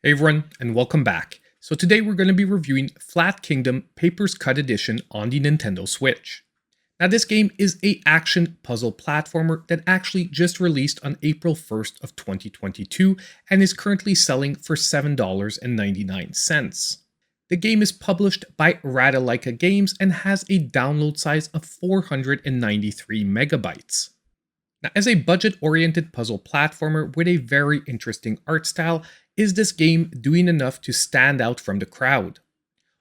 Hey everyone, and welcome back. So today we're going to be reviewing Flat Kingdom Papers Cut Edition on the Nintendo Switch. Now this game is a action puzzle platformer that actually just released on April 1st of 2022 and is currently selling for $7.99. The game is published by Radalaika Games and has a download size of 493 megabytes. Now, as a budget-oriented puzzle platformer with a very interesting art style, is this game doing enough to stand out from the crowd?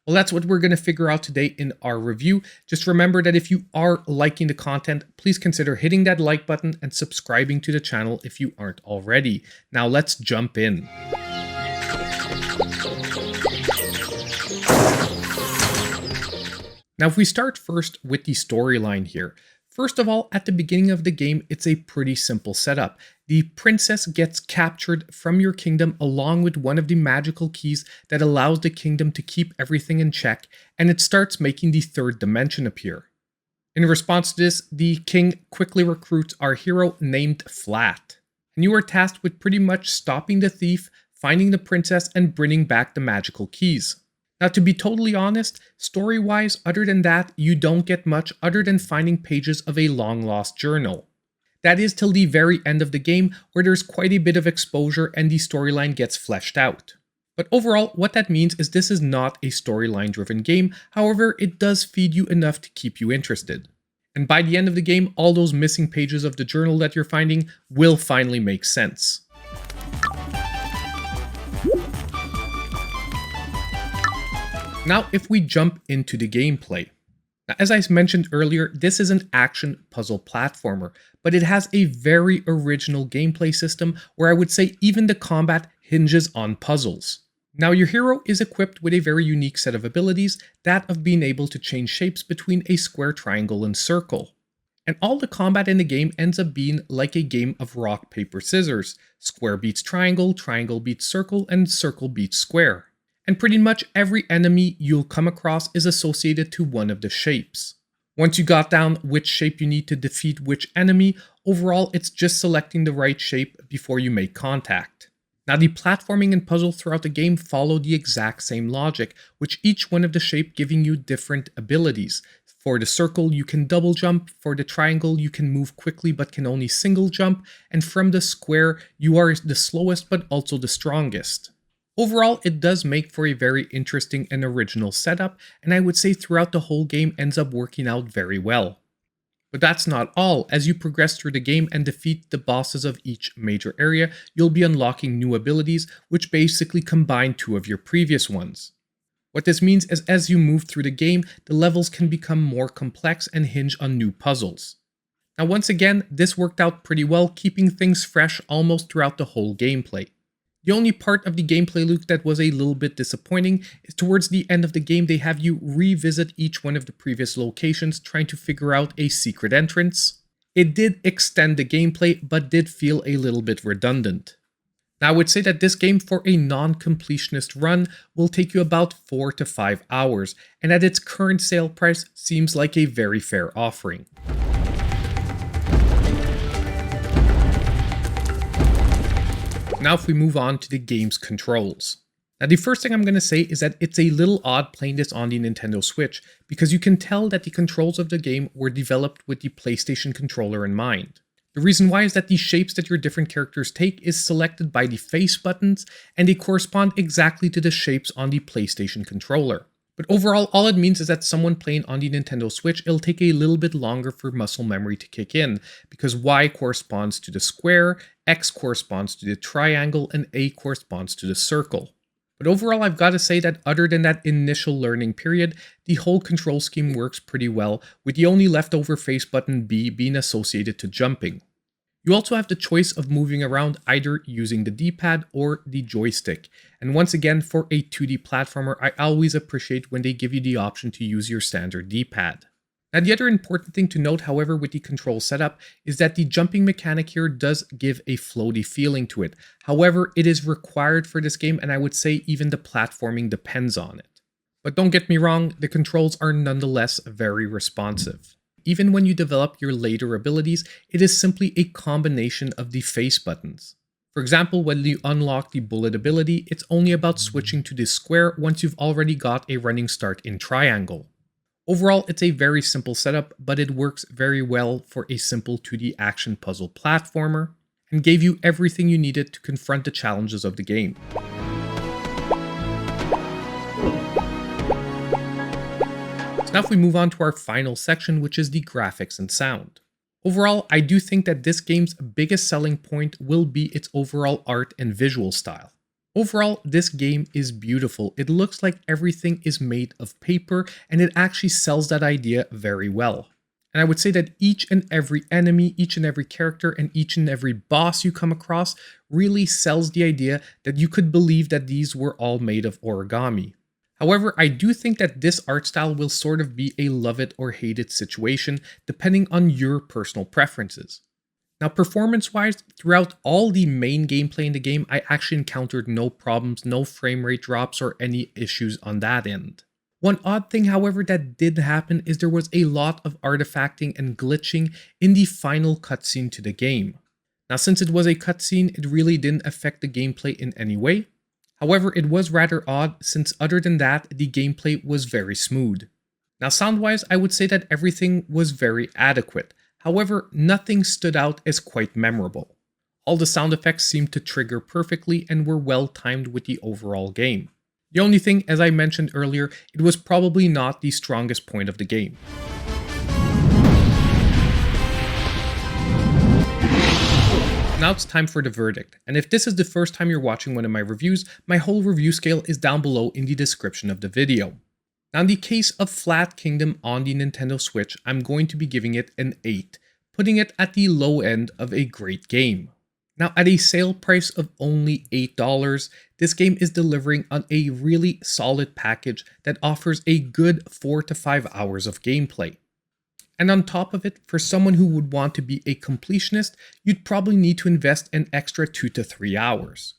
Well, that's what we're going to figure out today in our review. Just remember that if you are liking the content, please consider hitting that like button and subscribing to the channel if you aren't already. Now let's jump in. Now if we start first with the storyline here. First of all, at the beginning of the game, it's a pretty simple setup. The princess gets captured from your kingdom along with one of the magical keys that allows the kingdom to keep everything in check, and it starts making the third dimension appear. In response to this, the king quickly recruits our hero named Flat, and you are tasked with pretty much stopping the thief, finding the princess, and bringing back the magical keys. Now, to be totally honest, story-wise, other than that, you don't get much other than finding pages of a long-lost journal. That is till the very end of the game, where there's quite a bit of exposure and the storyline gets fleshed out. But overall, what that means is this is not a storyline-driven game, however, it does feed you enough to keep you interested. And by the end of the game, all those missing pages of the journal that you're finding will finally make sense. Now, if we jump into the gameplay. Now, as I mentioned earlier, this is an action puzzle platformer, but it has a very original gameplay system where I would say even the combat hinges on puzzles. Now, your hero is equipped with a very unique set of abilities, that of being able to change shapes between a square, triangle, and circle. And all the combat in the game ends up being like a game of rock, paper, scissors. Square beats triangle, triangle beats circle, and circle beats square. And pretty much every enemy you'll come across is associated to one of the shapes. Once you got down which shape you need to defeat which enemy, overall it's just selecting the right shape before you make contact. Now the platforming and puzzle throughout the game follow the exact same logic, with each one of the shape giving you different abilities. For the circle you can double jump, for the triangle you can move quickly but can only single jump, and from the square you are the slowest but also the strongest. Overall, it does make for a very interesting and original setup, and I would say throughout the whole game ends up working out very well. But that's not all. As you progress through the game and defeat the bosses of each major area, you'll be unlocking new abilities, which basically combine two of your previous ones. What this means is as you move through the game, the levels can become more complex and hinge on new puzzles. Now once again, this worked out pretty well, keeping things fresh almost throughout the whole gameplay. The only part of the gameplay loop that was a little bit disappointing is towards the end of the game they have you revisit each one of the previous locations trying to figure out a secret entrance. It did extend the gameplay but did feel a little bit redundant. Now I would say that this game for a non-completionist run will take you about 4 to 5 hours, and at its current sale price seems like a very fair offering. Now if we move on to the game's controls. Now the first thing I'm going to say is that it's a little odd playing this on the Nintendo Switch because you can tell that the controls of the game were developed with the PlayStation controller in mind. The reason why is that the shapes that your different characters take is selected by the face buttons and they correspond exactly to the shapes on the PlayStation controller. But overall, all it means is that someone playing on the Nintendo Switch, it'll take a little bit longer for muscle memory to kick in, because Y corresponds to the square, X corresponds to the triangle, and A corresponds to the circle. But overall, I've got to say that other than that initial learning period, the whole control scheme works pretty well, with the only leftover face button B being associated to jumping. You also have the choice of moving around either using the D-pad or the joystick. And once again, for a 2D platformer, I always appreciate when they give you the option to use your standard D-pad. Now the other important thing to note, however, with the control setup is that the jumping mechanic here does give a floaty feeling to it. However, it is required for this game, and I would say even the platforming depends on it. But don't get me wrong, the controls are nonetheless very responsive. Even when you develop your later abilities, it is simply a combination of the face buttons. For example, when you unlock the bullet ability, it's only about switching to the square once you've already got a running start in triangle. Overall, it's a very simple setup, but it works very well for a simple 2D action puzzle platformer, and gave you everything you needed to confront the challenges of the game. So now if we move on to our final section, which is the graphics and sound. Overall, I do think that this game's biggest selling point will be its overall art and visual style. Overall, this game is beautiful. It looks like everything is made of paper, and it actually sells that idea very well. And I would say that each and every enemy, each and every character, and each and every boss you come across really sells the idea that you could believe that these were all made of origami. However, I do think that this art style will sort of be a love it or hate it situation depending on your personal preferences. Now, performance-wise, throughout all the main gameplay in the game, I actually encountered no problems, no frame rate drops, or any issues on that end. One odd thing, however, that did happen is there was a lot of artifacting and glitching in the final cutscene to the game. Now, since it was a cutscene, it really didn't affect the gameplay in any way. However, it was rather odd since other than that, the gameplay was very smooth. Now, sound-wise, I would say that everything was very adequate. However, nothing stood out as quite memorable. All the sound effects seemed to trigger perfectly and were well timed with the overall game. The only thing, as I mentioned earlier, it was probably not the strongest point of the game. Now it's time for the verdict, and if this is the first time you're watching one of my reviews, my whole review scale is down below in the description of the video. Now in the case of Flat Kingdom on the Nintendo Switch, I'm going to be giving it an 8, putting it at the low end of a great game. Now at a sale price of only $8, this game is delivering on a really solid package that offers a good 4 to 5 hours of gameplay. And on top of it, for someone who would want to be a completionist, you'd probably need to invest an extra 2 to 3 hours.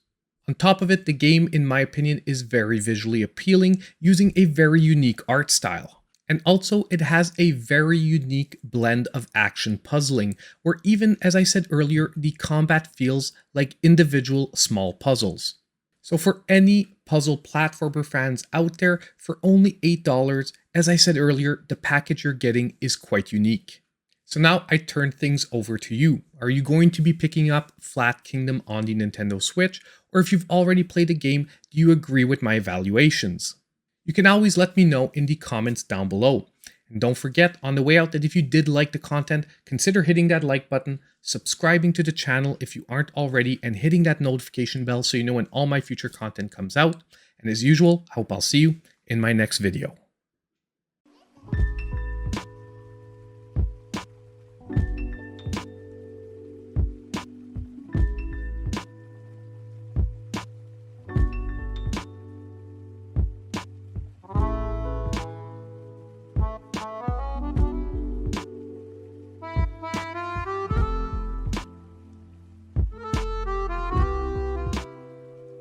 On top of it, the game, in my opinion, is very visually appealing, using a very unique art style. And also, it has a very unique blend of action puzzling, where even, as I said earlier, the combat feels like individual small puzzles. So for any puzzle platformer fans out there, for only $8, as I said earlier, the package you're getting is quite unique. So now I turn things over to you. Are you going to be picking up Flat Kingdom on the Nintendo Switch? Or if you've already played the game, do you agree with my evaluations? You can always let me know in the comments down below. And don't forget on the way out that if you did like the content, consider hitting that like button, subscribing to the channel if you aren't already, and hitting that notification bell so you know when all my future content comes out. And as usual, I hope I'll see you in my next video.